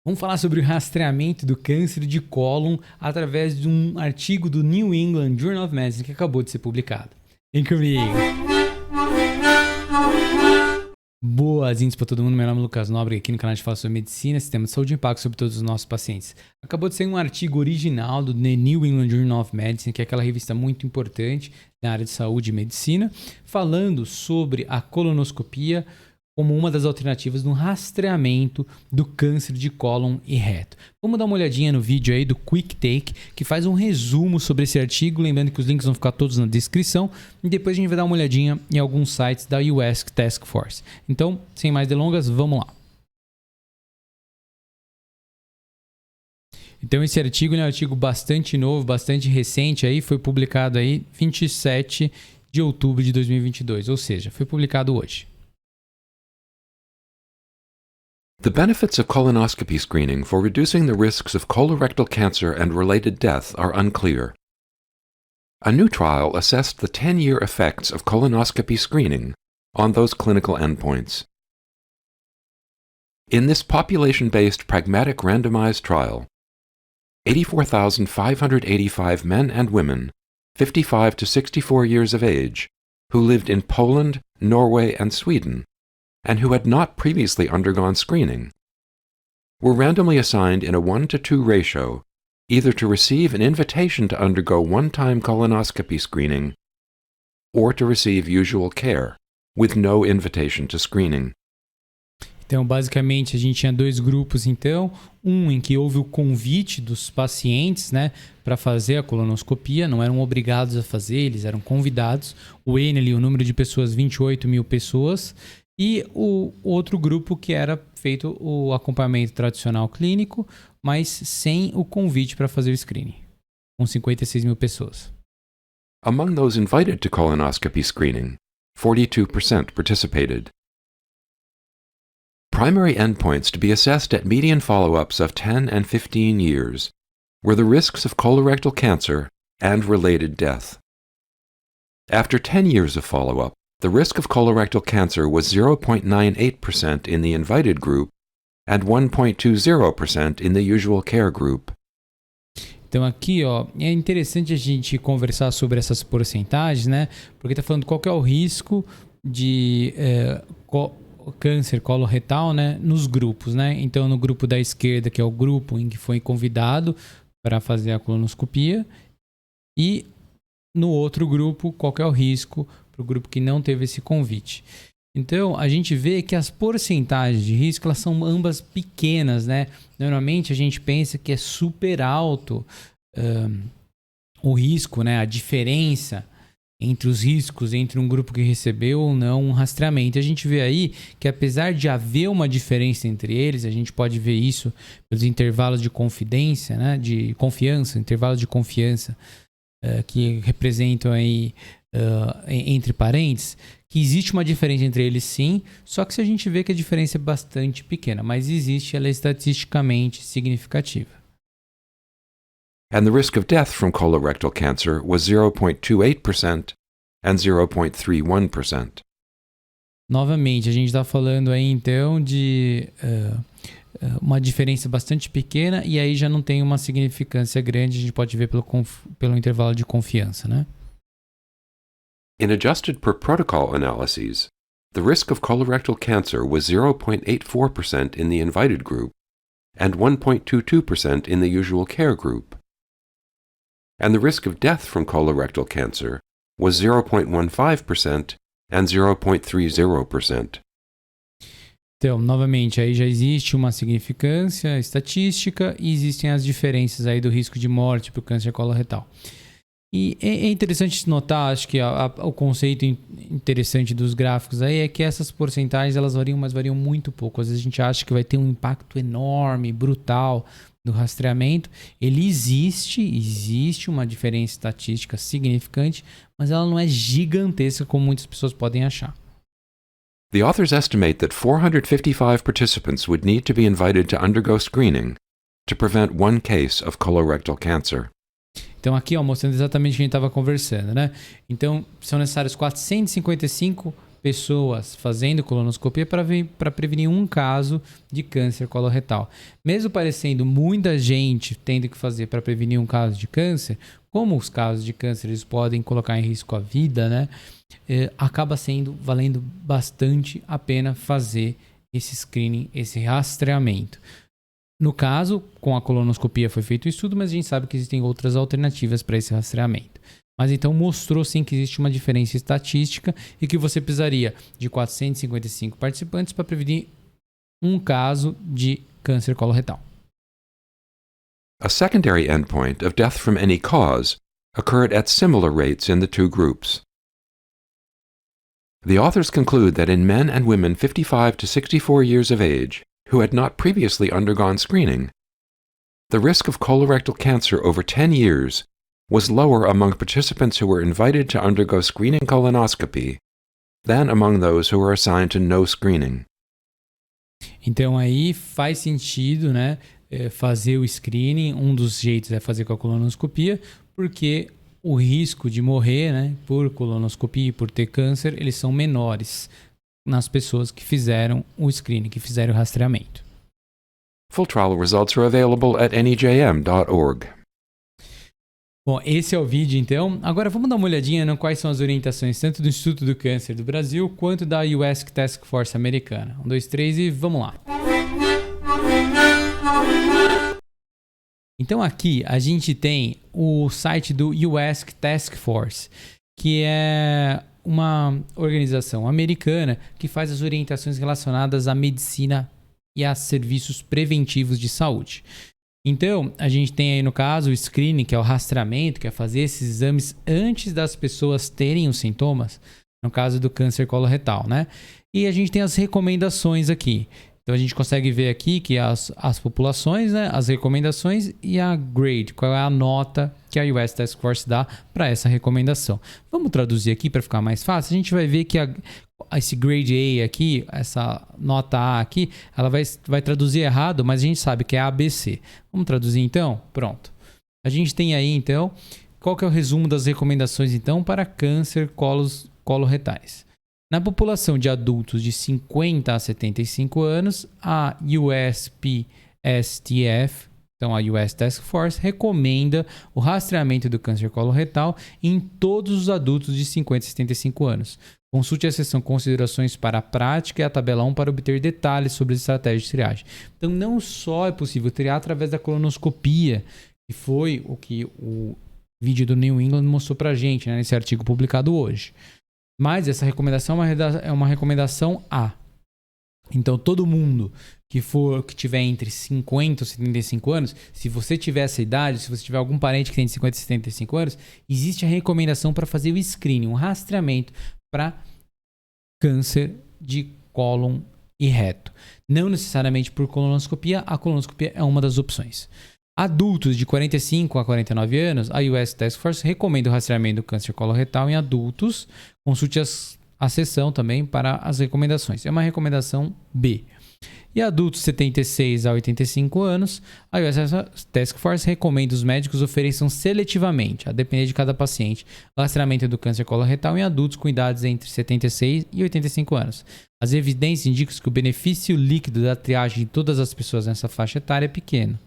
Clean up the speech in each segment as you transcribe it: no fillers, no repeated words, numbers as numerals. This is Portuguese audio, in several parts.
Vamos falar sobre o rastreamento do câncer de cólon através de um artigo do New England Journal of Medicine que acabou de ser publicado. Vem comigo! Boas-vindas para todo mundo, meu nome é Lucas Nobre, aqui no canal de Fala sobre Medicina, Sistema de Saúde e Impacto sobre todos os nossos pacientes. Acabou de sair um artigo original do The New England Journal of Medicine, que é aquela revista muito importante na área de saúde e medicina, falando sobre a colonoscopia como uma das alternativas no rastreamento do câncer de cólon e reto. Vamos dar uma olhadinha no vídeo aí do Quick Take, que faz um resumo sobre esse artigo, lembrando que os links vão ficar todos na descrição, e depois a gente vai dar uma olhadinha em alguns sites da US Task Force. Então, sem mais delongas, vamos lá. Então esse artigo é um artigo bastante novo, bastante recente, aí, foi publicado aí 27 de outubro de 2022, ou seja, foi publicado hoje. The benefits of colonoscopy screening for reducing the risks of colorectal cancer and related death are unclear. A new trial assessed the 10-year effects of colonoscopy screening on those clinical endpoints. In this population-based pragmatic randomized trial, 84,585 men and women, 55 to 64 years of age, who lived in Poland, Norway, and Sweden, and who had not previously undergone screening, were randomly assigned in a 1-to-2 ratio either to receive an invitation to undergo one-time colonoscopy screening or to receive usual care, with no invitation to screening. Então, basicamente, a gente tinha dois grupos, então, um em que houve o convite dos pacientes, né, para fazer a colonoscopia, não eram obrigados a fazer, eles eram convidados. O N ali, o número de pessoas, 28 mil pessoas. E o outro grupo que era feito o acompanhamento tradicional clínico, mas sem o convite para fazer o screening, com 56 mil pessoas. Among those invited to colonoscopy screening, 42% participated. Primary endpoints to be assessed at median follow-ups of 10 and 15 years were the risks of colorectal cancer and related death. After 10 years of follow-up, the risk of colorectal cancer was 0.98% in the invited group and 1.20% in the usual care group. Então aqui, ó, é interessante a gente conversar sobre essas porcentagens, né? Porque está falando qual que é o risco de câncer coloretal, né? Nos grupos, né? Então no grupo da esquerda, que é o grupo em que foi convidado para fazer a colonoscopia, e no outro grupo, qual que é o risco para o grupo que não teve esse convite. Então, a gente vê que as porcentagens de risco, elas são ambas pequenas, né? Normalmente, a gente pensa que é super alto o risco, né? A diferença entre os riscos entre um grupo que recebeu ou não um rastreamento. A gente vê aí que, apesar de haver uma diferença entre eles, a gente pode ver isso pelos intervalos de confidência, né? De confiança, intervalos de confiança que representam aí entre parênteses, que existe uma diferença entre eles sim, só que se a gente vê que a diferença é bastante pequena, mas existe, ela é estatisticamente significativa. And the risk of death from colorectal cancer was 0.28% and 0.31%. Novamente, a gente está falando aí então de uma diferença bastante pequena e aí já não tem uma significância grande, a gente pode ver pelo intervalo de confiança, né? In adjusted per protocol analyses, the risk of colorectal cancer was 0.84% in the invited group and 1.22% in the usual care group. And the risk of death from colorectal cancer was 0.15% and 0.30%. Então, novamente, aí já existe uma significância estatística e existem as diferenças aí do risco de morte para o câncer coloretal. E é interessante notar, acho que o conceito interessante dos gráficos aí é que essas porcentagens elas variam, mas variam muito pouco. Às vezes a gente acha que vai ter um impacto enorme, brutal do rastreamento. Ele existe uma diferença estatística significante, mas ela não é gigantesca como muitas pessoas podem achar. The authors estimate that 455 participants would need to be invited to undergo screening to prevent one case of colorectal cancer. Então aqui, ó, mostrando exatamente o que a gente estava conversando, né? Então, são necessários 455 pessoas fazendo colonoscopia para prevenir um caso de câncer coloretal. Mesmo parecendo muita gente tendo que fazer para prevenir um caso de câncer, como os casos de câncer eles podem colocar em risco a vida, né? Acaba valendo bastante a pena fazer esse screening, esse rastreamento. No caso, com a colonoscopia foi feito o estudo, mas a gente sabe que existem outras alternativas para esse rastreamento. Mas então mostrou sim que existe uma diferença estatística e que você precisaria de 455 participantes para prevenir um caso de câncer coloretal. A secondary endpoint of death from any cause occurred at similar rates in the two groups. The authors conclude that in men and women 55 to 64 years of age who had not previously undergone screening, the risk of colorectal cancer over 10 years was lower among participants who were invited to undergo screening colonoscopy than among those who were assigned to no screening. Então aí faz sentido, né, fazer o screening. Um dos jeitos é fazer com a colonoscopia, porque o risco de morrer, né, por colonoscopia e por ter câncer, eles são menores nas pessoas que fizeram o screening, que fizeram o rastreamento. Full trial results are available at nejm.org. Bom, esse é o vídeo então. Agora vamos dar uma olhadinha em quais são as orientações tanto do Instituto do Câncer do Brasil quanto da US Task Force americana. 1, 2, 3 e vamos lá. Então aqui a gente tem o site do US Task Force, que é uma organização americana que faz as orientações relacionadas à medicina e a serviços preventivos de saúde. Então, a gente tem aí no caso o screening, que é o rastreamento, que é fazer esses exames antes das pessoas terem os sintomas, no caso do câncer coloretal, né? E a gente tem as recomendações aqui. Então, a gente consegue ver aqui que as populações, né, as recomendações e a grade, qual é a nota que a US Task Force dá para essa recomendação. Vamos traduzir aqui para ficar mais fácil. A gente vai ver que esse grade A aqui, essa nota A aqui, ela vai traduzir errado, mas a gente sabe que é ABC. Vamos traduzir então? Pronto. A gente tem aí então, qual que é o resumo das recomendações então para câncer coloretais? Na população de adultos de 50 a 75 anos, a USPSTF, então a US Task Force, recomenda o rastreamento do câncer coloretal em todos os adultos de 50 a 75 anos. Consulte a seção Considerações para a Prática e a tabela 1 para obter detalhes sobre as estratégias de triagem. Então, não só é possível triar através da colonoscopia, que foi o que o vídeo do New England mostrou para a gente, né, nesse artigo publicado hoje. Mas essa recomendação é uma recomendação A. Então, todo mundo que tiver entre 50 e 75 anos, se você tiver essa idade, se você tiver algum parente que tem de 50 e 75 anos, existe a recomendação para fazer o screening, um rastreamento para câncer de cólon e reto. Não necessariamente por colonoscopia, a colonoscopia é uma das opções. Adultos de 45 a 49 anos, a US Task Force recomenda o rastreamento do câncer coloretal em adultos. Consulte a seção também para as recomendações. É uma recomendação B. E adultos 76 a 85 anos, a US Task Force recomenda os médicos ofereçam seletivamente, a depender de cada paciente, o rastreamento do câncer coloretal em adultos com idades entre 76 e 85 anos. As evidências indicam que o benefício líquido da triagem de todas as pessoas nessa faixa etária é pequeno.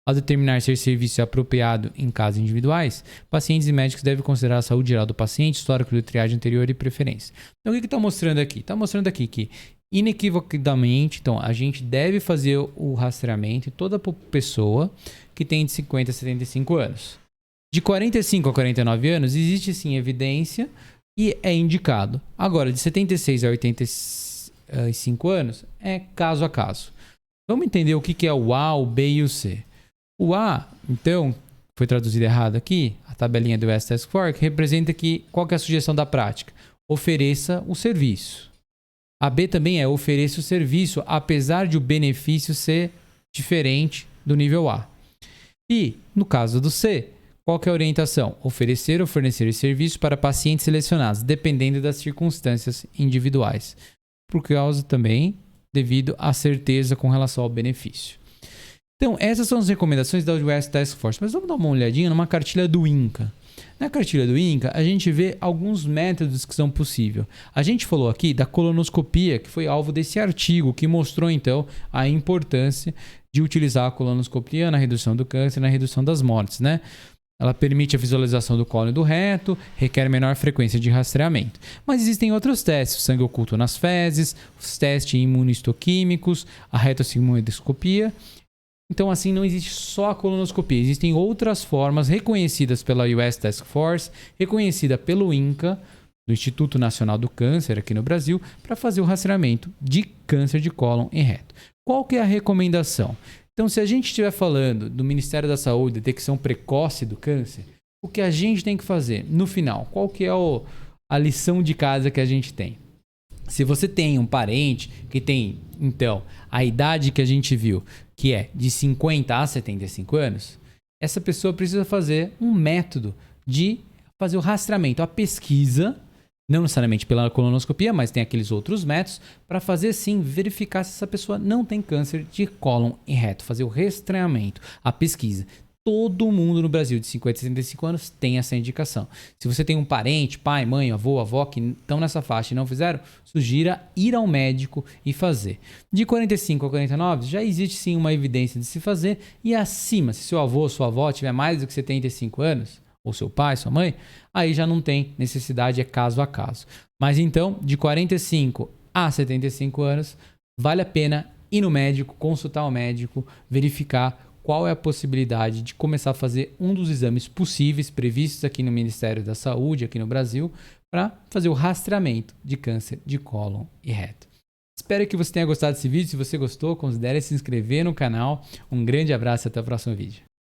Ao determinar se o serviço é apropriado em casos individuais, pacientes e médicos devem considerar a saúde geral do paciente, histórico de triagem anterior e preferência. Então, o que está mostrando aqui? Está mostrando aqui que, inequivocadamente, então, a gente deve fazer o rastreamento em toda pessoa que tem de 50 a 75 anos. De 45 a 49 anos, existe sim evidência e é indicado. Agora, de 76 a 85 anos, é caso a caso. Vamos entender o que é o A, o B e o C. O A, então, foi traduzido errado aqui, a tabelinha do US Task Force, representa que qual que é a sugestão da prática? Ofereça o serviço. A B também é ofereça o serviço, apesar de o benefício ser diferente do nível A. E, no caso do C, qual que é a orientação? Oferecer ou fornecer o serviço para pacientes selecionados, dependendo das circunstâncias individuais. Por causa também, devido à certeza com relação ao benefício. Então, essas são as recomendações da US Task Force. Mas vamos dar uma olhadinha numa cartilha do INCA. Na cartilha do INCA, a gente vê alguns métodos que são possíveis. A gente falou aqui da colonoscopia, que foi alvo desse artigo, que mostrou então a importância de utilizar a colonoscopia na redução do câncer, na redução das mortes, né? Ela permite a visualização do colo e do reto, requer menor frequência de rastreamento. Mas existem outros testes, o sangue oculto nas fezes, os testes imunistoquímicos, a retossigmoidoscopia. Então, assim, não existe só a colonoscopia, existem outras formas reconhecidas pela US Task Force, reconhecida pelo INCA, do Instituto Nacional do Câncer aqui no Brasil, para fazer o rastreamento de câncer de cólon e reto. Qual que é a recomendação? Então, se a gente estiver falando do Ministério da Saúde, detecção precoce do câncer, o que a gente tem que fazer no final? Qual que é a lição de casa que a gente tem? Se você tem um parente que tem, então, a idade que a gente viu, que é de 50 a 75 anos, essa pessoa precisa fazer um método de fazer o rastreamento, a pesquisa, não necessariamente pela colonoscopia, mas tem aqueles outros métodos, para fazer sim, verificar se essa pessoa não tem câncer de cólon e reto, fazer o rastreamento, a pesquisa. Todo mundo no Brasil de 50 a 65 anos tem essa indicação. Se você tem um parente, pai, mãe, avô, avó que estão nessa faixa e não fizeram, sugira ir ao médico e fazer. De 45 a 49 já existe sim uma evidência de se fazer, e acima, se seu avô ou sua avó tiver mais do que 75 anos, ou seu pai, sua mãe, aí já não tem necessidade, é caso a caso. Mas então, de 45 a 75 anos, vale a pena ir no médico, consultar o médico, verificar qual é a possibilidade de começar a fazer um dos exames possíveis previstos aqui no Ministério da Saúde, aqui no Brasil, para fazer o rastreamento de câncer de cólon e reto. Espero que você tenha gostado desse vídeo. Se você gostou, considere se inscrever no canal. Um grande abraço e até o próximo vídeo.